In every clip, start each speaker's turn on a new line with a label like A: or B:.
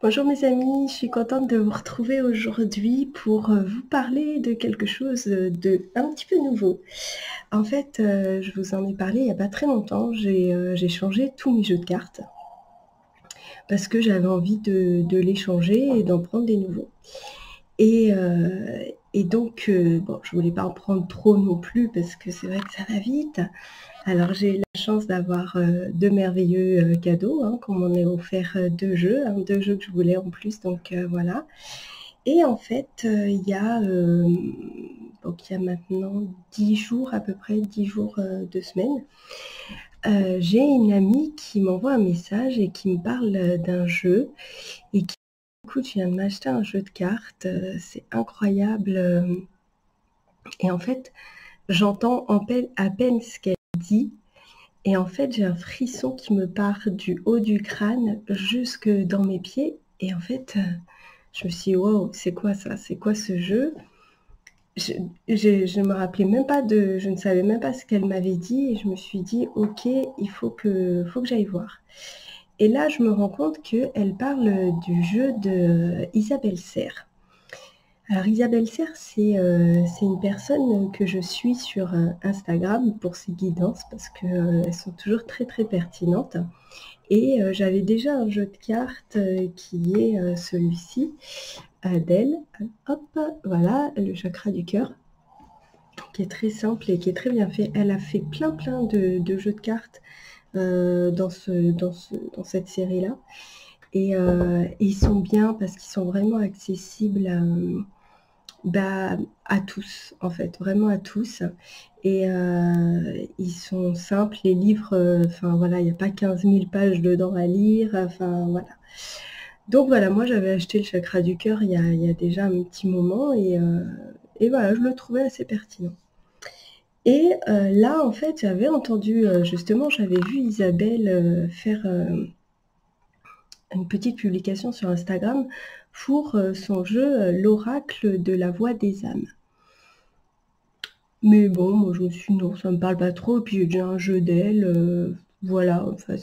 A: Bonjour mes amis, je suis contente de vous retrouver aujourd'hui pour vous parler de quelque chose de un petit peu nouveau. En fait, je vous en ai parlé il n'y a pas très longtemps, j'ai changé tous mes jeux de cartes parce que j'avais envie de les changer et d'en prendre des nouveaux. Et donc, bon, je voulais pas en prendre trop non plus parce que c'est vrai que ça va vite. Alors j'ai eu la chance d'avoir deux merveilleux cadeaux, hein, qu'on m'en ait offert deux jeux, hein, deux jeux que je voulais en plus, donc voilà. Et en fait, donc il y a maintenant 10 jours, à peu près 10 jours, 2 semaines, j'ai une amie qui m'envoie un message et qui me parle d'un jeu et qui écoute, je viens de m'acheter un jeu de cartes, c'est incroyable. Et en fait, j'entends à peine ce qu'elle dit. Et en fait, j'ai un frisson qui me part du haut du crâne jusque dans mes pieds. Et en fait, je me suis dit, wow, c'est quoi ça? C'est quoi ce jeu? Je, je me rappelais même pas je ne savais même pas ce qu'elle m'avait dit. Et je me suis dit, ok, faut que j'aille voir. Et là, je me rends compte qu'elle parle du jeu de Isabelle Serre. Alors Isabelle Serre, c'est une personne que je suis sur Instagram pour ses guidances parce qu'elles sont toujours très très pertinentes. Et j'avais déjà un jeu de cartes qui est celui-ci d'elle. Hop, voilà, le chakra du cœur, qui est très simple et qui est très bien fait. Elle a fait plein de jeux de cartes dans cette série-là. Et ils sont bien parce qu'ils sont vraiment accessibles à tous, en fait, vraiment à tous. Et ils sont simples, les livres, enfin voilà, il n'y a pas 15 000 pages dedans à lire, enfin voilà. Donc voilà, moi j'avais acheté le chakra du cœur il y a déjà un petit moment et voilà, je le trouvais assez pertinent. Et là, en fait, j'avais entendu, justement, j'avais vu Isabelle faire une petite publication sur Instagram pour son jeu L'Oracle de la Voix des âmes. Mais bon, moi je me suis dit non, ça me parle pas trop, et puis j'ai déjà un jeu d'elle, voilà, enfin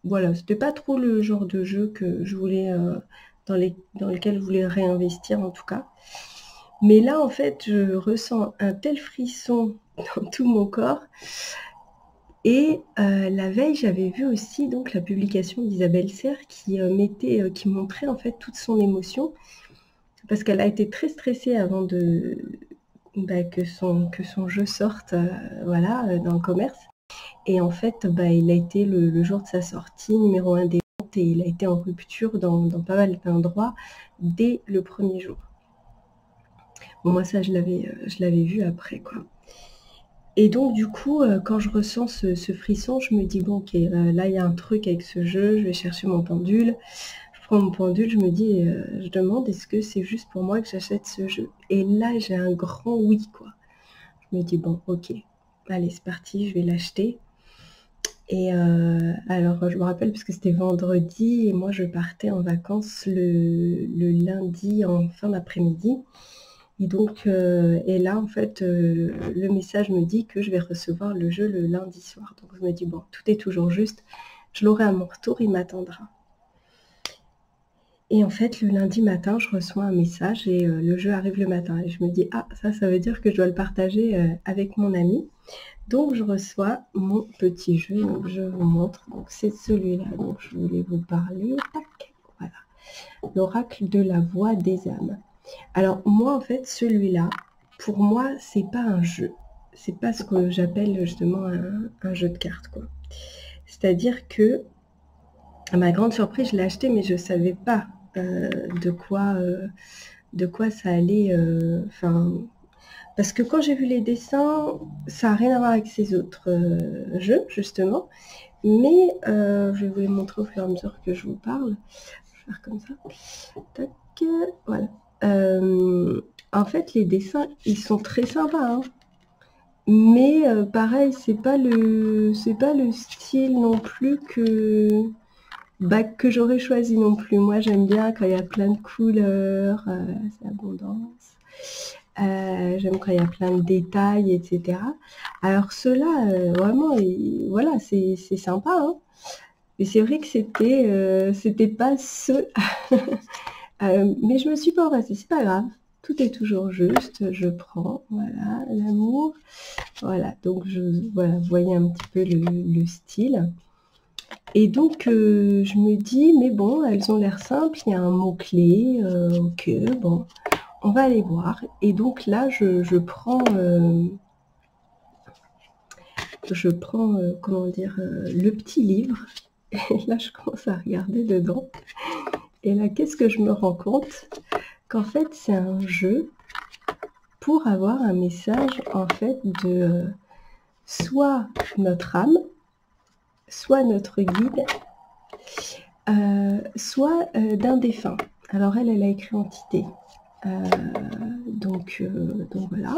A: voilà, c'était pas trop le genre de jeu que je voulais, dans lequel je voulais réinvestir en tout cas. Mais là, en fait, je ressens un tel frisson dans tout mon corps. Et la veille, j'avais vu aussi donc la publication d'Isabelle Serre qui montrait en fait toute son émotion, parce qu'elle a été très stressée avant que son jeu sorte voilà, dans le commerce. Et en fait, il a été le jour de sa sortie numéro 1 des ventes et il a été en rupture dans pas mal d'endroits dès le premier jour. Bon, moi ça je l'avais vu après quoi. Et donc du coup, quand je ressens ce frisson, je me dis bon ok, là il y a un truc avec ce jeu, je vais chercher mon pendule. Je prends mon pendule, je me dis, je demande est-ce que c'est juste pour moi que j'achète ce jeu? Et là j'ai un grand oui quoi. Je me dis bon ok, allez c'est parti, je vais l'acheter. Et alors je me rappelle parce que c'était vendredi et moi je partais en vacances le lundi en fin d'après-midi. Et donc et là en fait, le message me dit que je vais recevoir le jeu le lundi soir. Donc je me dis: «Bon, tout est toujours juste, je l'aurai à mon retour, il m'attendra». Et en fait, le lundi matin, je reçois un message et le jeu arrive le matin et je me dis: «Ah ça veut dire que je dois le partager, avec mon ami». Donc je reçois mon petit jeu, donc je vous montre. Donc c'est celui-là dont je voulais vous parler. Tac, voilà. L'oracle de la voix des âmes. Alors moi en fait celui-là, pour moi c'est pas un jeu. C'est pas ce que j'appelle justement un jeu de cartes quoi. C'est-à-dire que, à ma grande surprise, je l'ai acheté mais je savais pas de quoi ça allait. Enfin, parce que quand j'ai vu les dessins, ça n'a rien à voir avec ces autres jeux, justement. Mais je vais vous les montrer au fur et à mesure que je vous parle. Je vais faire comme ça. Tac, voilà. En fait, les dessins, ils sont très sympas, hein. Mais pareil, c'est pas le style non plus que j'aurais choisi non plus. Moi, j'aime bien quand il y a plein de couleurs, c'est abondance. J'aime quand il y a plein de détails, etc. Alors ceux-là, vraiment, voilà, c'est sympa, hein. Mais c'est vrai que c'était pas ce... mais je me suis pas embrassée, c'est pas grave. Tout est toujours juste, je prends, voilà, l'amour. Voilà, donc voilà, vous voyez un petit peu le style. Et donc, je me dis, mais bon, elles ont l'air simples, il y a un mot-clé, ok, bon, on va aller voir. Et donc là, je prends, comment dire, le petit livre. Et là, je commence à regarder dedans. Et là, qu'est-ce que je me rends compte? Qu'en fait, c'est un jeu pour avoir un message, en fait, de soit notre âme, soit notre guide, soit d'un défunt. Alors elle a écrit entité. Donc voilà.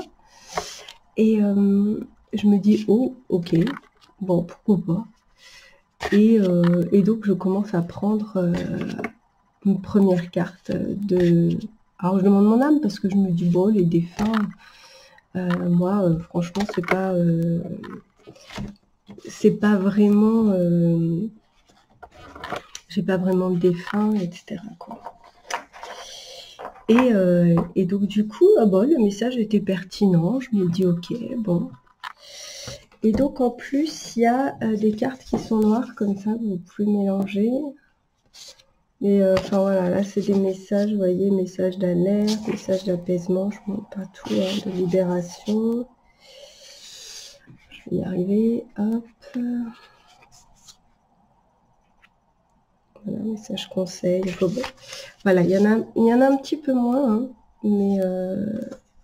A: Et je me dis, oh, ok, bon, pourquoi pas. Et donc je commence à prendre une première carte de... Alors je demande mon âme parce que je me dis, bon, les défunts, moi, franchement, c'est pas vraiment... j'ai pas vraiment de défunt, etc., quoi. Et donc du coup, bon, le message était pertinent, je me dis ok, bon. Et donc en plus, il y a des cartes qui sont noires comme ça, vous pouvez mélanger. Mais enfin voilà, là c'est des messages, vous voyez, messages d'alerte, messages d'apaisement, je ne montre pas tout, hein, de libération. Je vais y arriver, hop. Voilà, message conseil. Voilà, il y en a un petit peu moins, hein, mais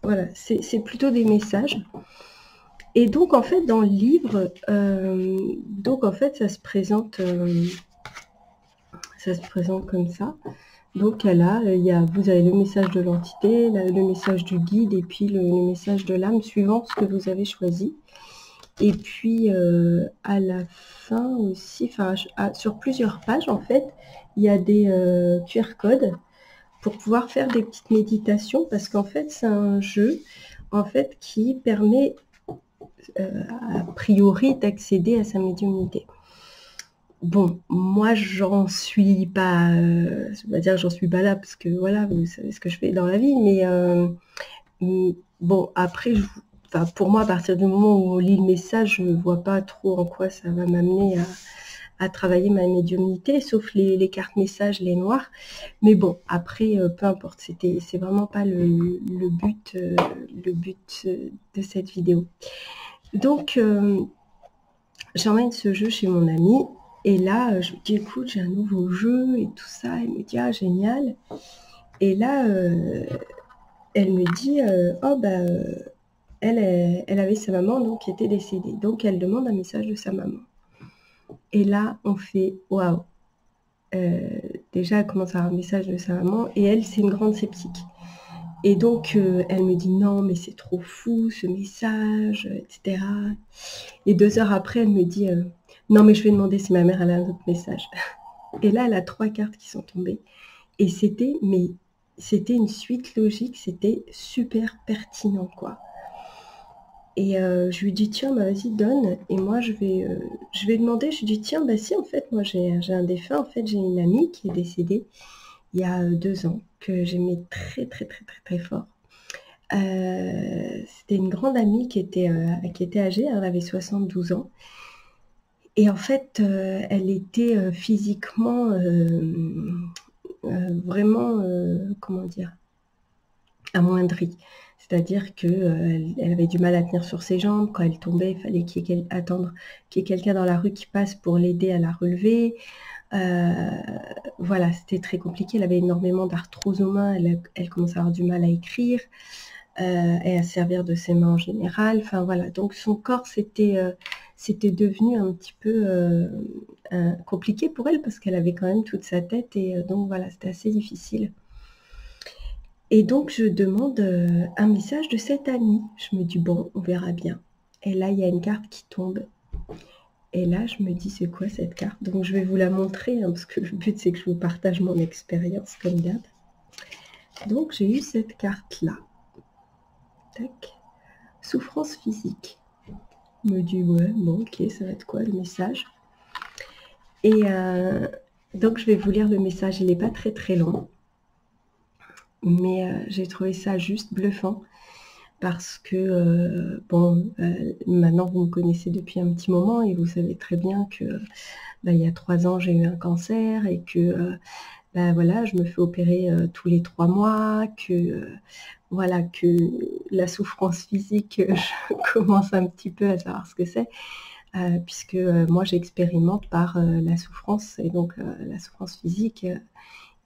A: voilà, c'est plutôt des messages. Et donc en fait dans le livre, donc en fait ça se présente comme ça. Donc là, vous avez le message de l'entité, le message du guide et puis le message de l'âme suivant ce que vous avez choisi. Et puis à la fin aussi, enfin sur plusieurs pages en fait, il y a des QR codes pour pouvoir faire des petites méditations parce qu'en fait c'est un jeu en fait qui permet a priori d'accéder à sa médiumnité. Bon, moi j'en suis pas, je vais dire j'en suis pas là parce que voilà, vous savez ce que je fais dans la vie, mais bon après, enfin, pour moi à partir du moment où on lit le message, je ne vois pas trop en quoi ça va m'amener à travailler ma médiumnité, sauf les cartes messages, les noirs. Mais bon, après, peu importe, c'est vraiment pas le but de cette vidéo. Donc, j'emmène ce jeu chez mon amie. Et là, je lui dis, écoute, j'ai un nouveau jeu et tout ça. Elle me dit, ah, génial. Et là, elle me dit, oh, bah, elle avait sa maman donc, qui était décédée. Donc, elle demande un message de sa maman. Et là, on fait, waouh. Déjà, elle commence à avoir un message de sa maman. Et elle, c'est une grande sceptique. Et donc, elle me dit, non, mais c'est trop fou, ce message, etc. Et 2 heures après, elle me dit, non, mais je vais demander si ma mère elle a un autre message. Et là, elle a 3 cartes qui sont tombées. Et c'était une suite logique, c'était super pertinent, quoi. Et je lui dis, tiens, bah, vas-y, donne. Et moi, je vais demander, je lui dis, tiens, bah si, en fait, moi, j'ai un défunt. En fait, j'ai une amie qui est décédée il y a 2 ans, que j'aimais très, très, très, très, très fort. C'était une grande amie qui était âgée, elle avait 72 ans. Et en fait, elle était physiquement vraiment, comment dire, amoindrie. C'est-à-dire qu'elle elle avait du mal à tenir sur ses jambes. Quand elle tombait, il fallait attendre qu'il y ait quelqu'un dans la rue qui passe pour l'aider à la relever. Voilà, c'était très compliqué. Elle avait énormément d'arthrose aux mains. Elle commençait à avoir du mal à écrire et à servir de ses mains en général. Enfin voilà, donc son corps c'était devenu un petit peu compliqué pour elle parce qu'elle avait quand même toute sa tête et donc voilà, c'était assez difficile. Et donc je demande un message de cette amie. Je me dis bon, on verra bien. Et là, il y a une carte qui tombe. Et là, je me dis, c'est quoi cette carte? Donc je vais vous la montrer, hein, parce que le but c'est que je vous partage mon expérience comme d'hab. Donc j'ai eu cette carte-là. Tac. Souffrance physique. Je me dis, ouais, bon, ok, ça va être quoi le message? Et donc je vais vous lire le message, il n'est pas très très long, mais j'ai trouvé ça juste bluffant parce que, bon, maintenant vous me connaissez depuis un petit moment et vous savez très bien que il y a 3 ans j'ai eu un cancer et que voilà, je me fais opérer tous les 3 mois, que voilà, que la souffrance physique, je commence un petit peu à savoir ce que c'est, puisque moi j'expérimente par la souffrance et donc la souffrance physique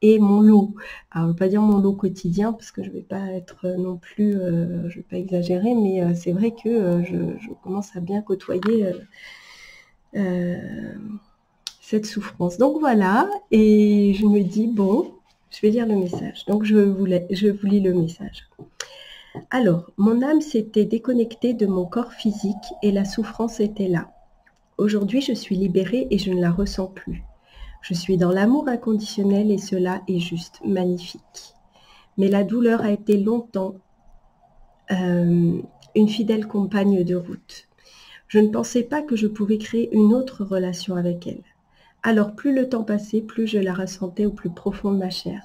A: et mon lot. Alors, je ne veux pas dire mon lot quotidien parce que je ne vais pas être non plus, je ne vais pas exagérer, mais c'est vrai que je commence à bien côtoyer cette souffrance. Donc voilà, et je me dis, bon, je vais lire le message. Donc je vous lis le message. Alors, mon âme s'était déconnectée de mon corps physique et la souffrance était là. Aujourd'hui, je suis libérée et je ne la ressens plus. Je suis dans l'amour inconditionnel et cela est juste magnifique. Mais la douleur a été longtemps une fidèle compagne de route. Je ne pensais pas que je pouvais créer une autre relation avec elle. Alors plus le temps passait, plus je la ressentais au plus profond de ma chair.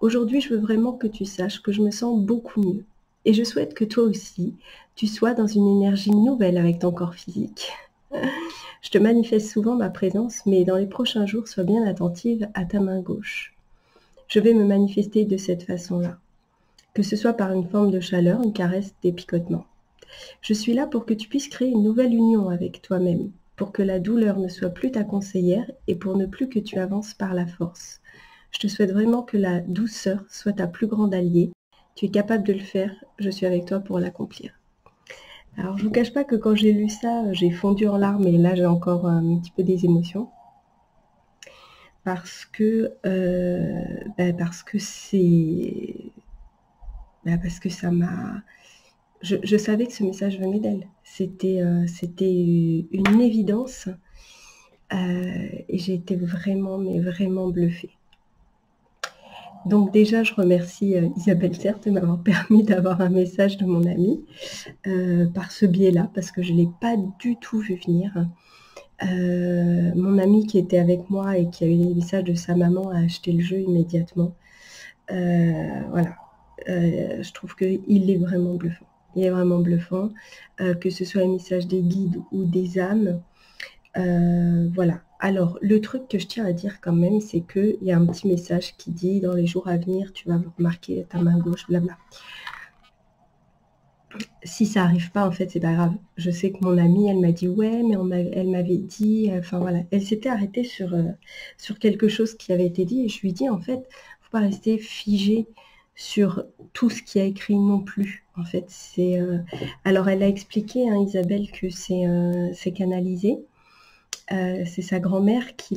A: Aujourd'hui, je veux vraiment que tu saches que je me sens beaucoup mieux. Et je souhaite que toi aussi, tu sois dans une énergie nouvelle avec ton corps physique. Je te manifeste souvent ma présence, mais dans les prochains jours, sois bien attentive à ta main gauche. Je vais me manifester de cette façon-là, que ce soit par une forme de chaleur, une caresse, des picotements. Je suis là pour que tu puisses créer une nouvelle union avec toi-même, pour que la douleur ne soit plus ta conseillère et pour ne plus que tu avances par la force. Je te souhaite vraiment que la douceur soit ta plus grande alliée. Tu es capable de le faire, je suis avec toi pour l'accomplir. Alors je ne vous cache pas que quand j'ai lu ça, j'ai fondu en larmes et là j'ai encore un petit peu des émotions. Parce que c'est... parce que ça m'a... Je savais que ce message venait d'elle. C'était une évidence et j'ai été vraiment, mais vraiment bluffée. Donc déjà, je remercie Isabelle Serre de m'avoir permis d'avoir un message de mon amie par ce biais-là, parce que je ne l'ai pas du tout vu venir. Mon amie qui était avec moi et qui a eu les messages de sa maman a acheté le jeu immédiatement. Voilà, je trouve qu'il est vraiment bluffant. Il est vraiment bluffant, que ce soit un message des guides ou des âmes. Voilà. Alors, le truc que je tiens à dire quand même, c'est qu'il y a un petit message qui dit « Dans les jours à venir, tu vas remarquer ta main gauche, blabla ». Si ça n'arrive pas, en fait, c'est pas grave. Je sais que mon amie, elle m'a dit « Ouais, mais elle m'avait dit… » Enfin, voilà. Elle s'était arrêtée sur quelque chose qui avait été dit. Et je lui dis « En fait, il ne faut pas rester figé sur tout ce qui a écrit non plus. » En fait, c'est… Alors, elle a expliqué, hein, Isabelle, que c'est canalisé. C'est sa grand-mère qui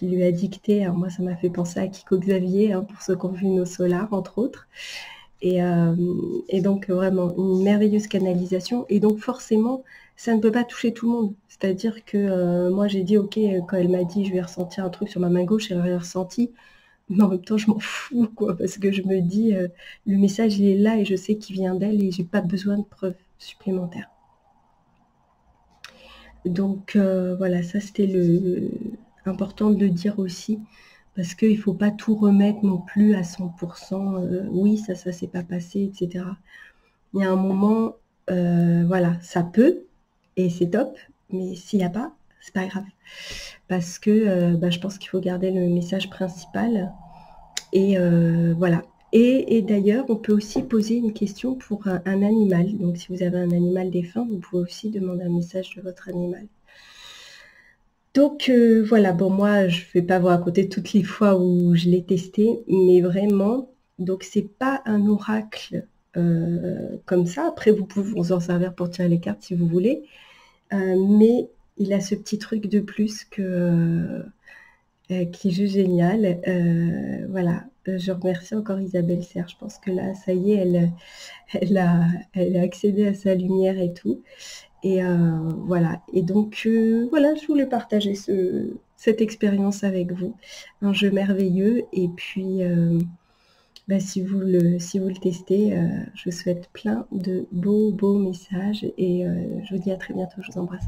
A: lui a dicté. Alors moi, ça m'a fait penser à Kiko Xavier, hein, pour ceux qui ont vu Nos Solars, entre autres. Et donc, vraiment, une merveilleuse canalisation. Et donc, forcément, ça ne peut pas toucher tout le monde. C'est-à-dire que moi, j'ai dit, OK, quand elle m'a dit, je vais ressentir un truc sur ma main gauche, elle l'a ressenti. Mais en même temps, je m'en fous, quoi, parce que je me dis, le message, il est là et je sais qu'il vient d'elle et j'ai pas besoin de preuves supplémentaires. Donc voilà, ça c'était important de le dire aussi, parce qu'il ne faut pas tout remettre non plus à 100%, oui, ça s'est pas passé, etc. Il y a un moment, voilà, ça peut, et c'est top, mais s'il n'y a pas, c'est pas grave. Parce que je pense qu'il faut garder le message principal, et voilà. Et d'ailleurs, on peut aussi poser une question pour un animal. Donc si vous avez un animal défunt, vous pouvez aussi demander un message de votre animal. Donc voilà, bon moi je ne vais pas vous raconter toutes les fois où je l'ai testé, mais vraiment, donc c'est pas un oracle comme ça. Après vous pouvez vous en servir pour tirer les cartes si vous voulez, mais il a ce petit truc de plus qui est juste génial. Voilà, je remercie encore Isabelle Serre. Je pense que là, ça y est, elle a accédé à sa lumière et tout. Et voilà, et donc voilà, je voulais partager cette expérience avec vous, un jeu merveilleux. Et puis si vous le testez, je vous souhaite plein de beaux messages et je vous dis à très bientôt, je vous embrasse.